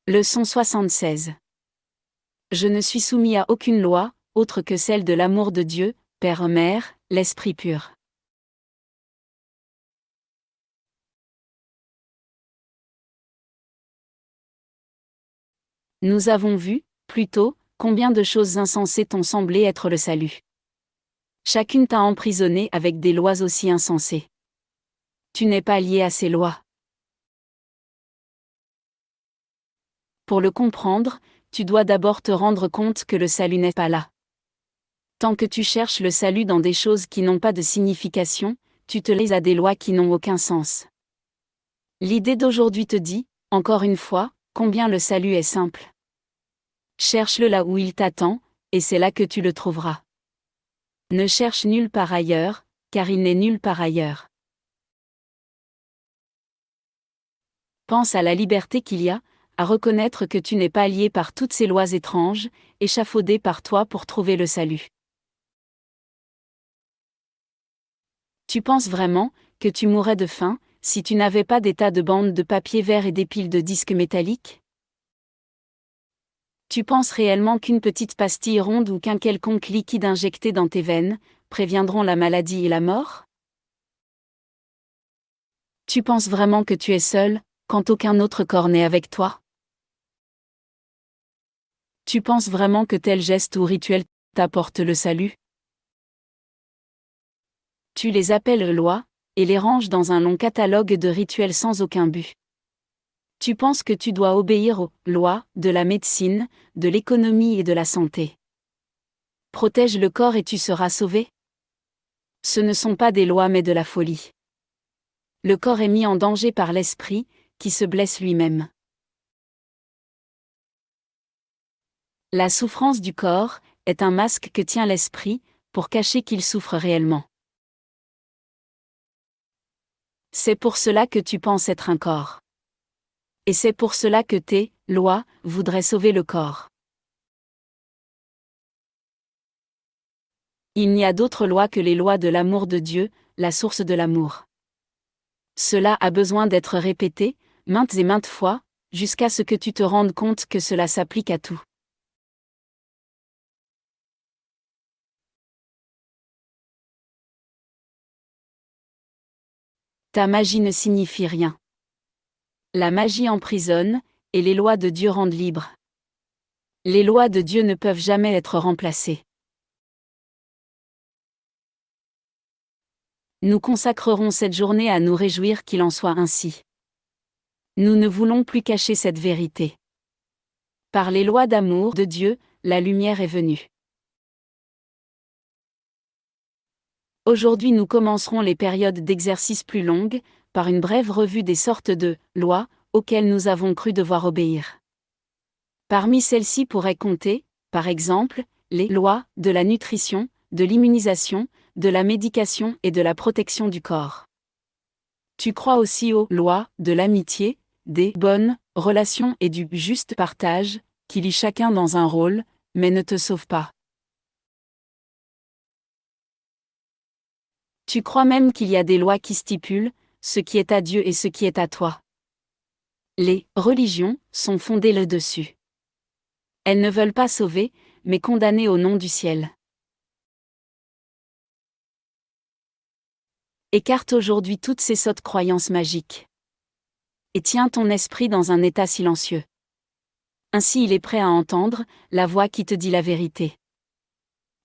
Leçon 76. Je ne suis soumis à aucune loi, autre que celle de l'amour de Dieu, Père, Mère, l'Esprit pur. Nous avons vu, plus tôt, combien de choses insensées t'ont semblé être le salut. Chacune t'a emprisonné avec des lois aussi insensées. Tu n'es pas lié à ces lois. Pour le comprendre, tu dois d'abord te rendre compte que le salut n'est pas là. Tant que tu cherches le salut dans des choses qui n'ont pas de signification, tu te lies à des lois qui n'ont aucun sens. L'idée d'aujourd'hui te dit, encore une fois, combien le salut est simple. Cherche-le là où il t'attend, et c'est là que tu le trouveras. Ne cherche nulle part ailleurs, car il n'est nulle part ailleurs. Pense à la liberté qu'il y a, à reconnaître que tu n'es pas lié par toutes ces lois étranges, échafaudées par toi pour trouver le salut. Tu penses vraiment que tu mourrais de faim si tu n'avais pas des tas de bandes de papier vert et des piles de disques métalliques? Tu penses réellement qu'une petite pastille ronde ou qu'un quelconque liquide injecté dans tes veines préviendront la maladie et la mort? Tu penses vraiment que tu es seul, quand aucun autre corps n'est avec toi? Tu penses vraiment que tel geste ou rituel t'apporte le salut? Tu les appelles lois, et les ranges dans un long catalogue de rituels sans aucun but. Tu penses que tu dois obéir aux lois de la médecine, de l'économie et de la santé. Protège le corps et tu seras sauvé? Ce ne sont pas des lois mais de la folie. Le corps est mis en danger par l'esprit, qui se blesse lui-même. La souffrance du corps est un masque que tient l'esprit, pour cacher qu'il souffre réellement. C'est pour cela que tu penses être un corps. Et c'est pour cela que tes lois voudraient sauver le corps. Il n'y a d'autre loi que les lois de l'amour de Dieu, la source de l'amour. Cela a besoin d'être répété, maintes et maintes fois, jusqu'à ce que tu te rendes compte que cela s'applique à tout. Ta magie ne signifie rien. La magie emprisonne, et les lois de Dieu rendent libre. Les lois de Dieu ne peuvent jamais être remplacées. Nous consacrerons cette journée à nous réjouir qu'il en soit ainsi. Nous ne voulons plus cacher cette vérité. Par les lois d'amour de Dieu, la lumière est venue. Aujourd'hui nous commencerons les périodes d'exercice plus longues, par une brève revue des sortes de lois auxquelles nous avons cru devoir obéir. Parmi celles-ci pourraient compter, par exemple, les lois de la nutrition, de l'immunisation, de la médication et de la protection du corps. Tu crois aussi aux lois de l'amitié, des bonnes relations et du juste partage, qui lient chacun dans un rôle, mais ne te sauvent pas. Tu crois même qu'il y a des lois qui stipulent ce qui est à Dieu et ce qui est à toi. Les religions sont fondées là-dessus. Elles ne veulent pas sauver, mais condamner au nom du ciel. Écarte aujourd'hui toutes ces sottes croyances magiques. Et tiens ton esprit dans un état silencieux. Ainsi il est prêt à entendre la voix qui te dit la vérité.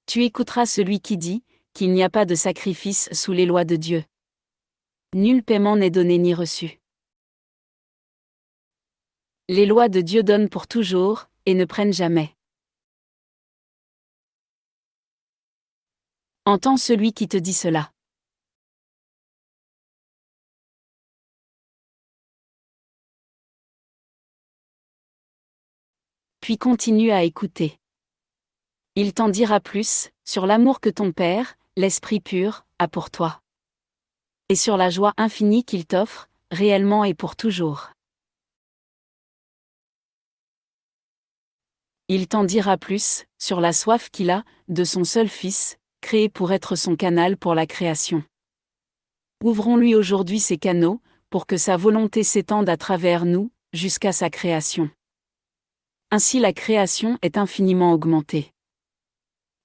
Tu écouteras celui qui dit qu'il n'y a pas de sacrifice sous les lois de Dieu. Nul paiement n'est donné ni reçu. Les lois de Dieu donnent pour toujours, et ne prennent jamais. Entends celui qui te dit cela. Puis continue à écouter. Il t'en dira plus, sur l'amour que ton Père, l'Esprit pur, a pour toi. Et sur la joie infinie qu'il t'offre, réellement et pour toujours. Il t'en dira plus, sur la soif qu'il a, de son seul Fils, créé pour être son canal pour la création. Ouvrons-lui aujourd'hui ses canaux, pour que sa volonté s'étende à travers nous, jusqu'à sa création. Ainsi la création est infiniment augmentée.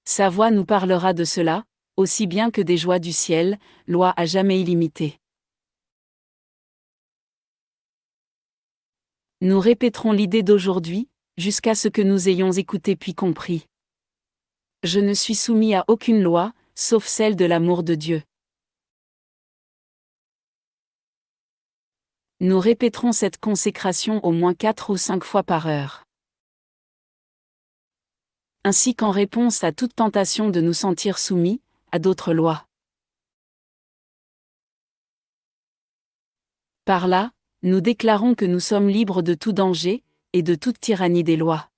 Sa voix nous parlera de cela, aussi bien que des joies du ciel, loi à jamais illimitée. Nous répéterons l'idée d'aujourd'hui, jusqu'à ce que nous ayons écouté puis compris. Je ne suis soumis à aucune loi, sauf celle de l'amour de Dieu. Nous répéterons cette consécration au moins 4 ou 5 fois par heure. Ainsi qu'en réponse à toute tentation de nous sentir soumis à d'autres lois. Par là, nous déclarons que nous sommes libres de tout danger, et de toute tyrannie des lois.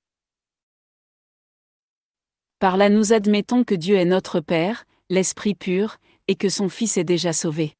Par là nous admettons que Dieu est notre Père, l'Esprit pur, et que son Fils est déjà sauvé.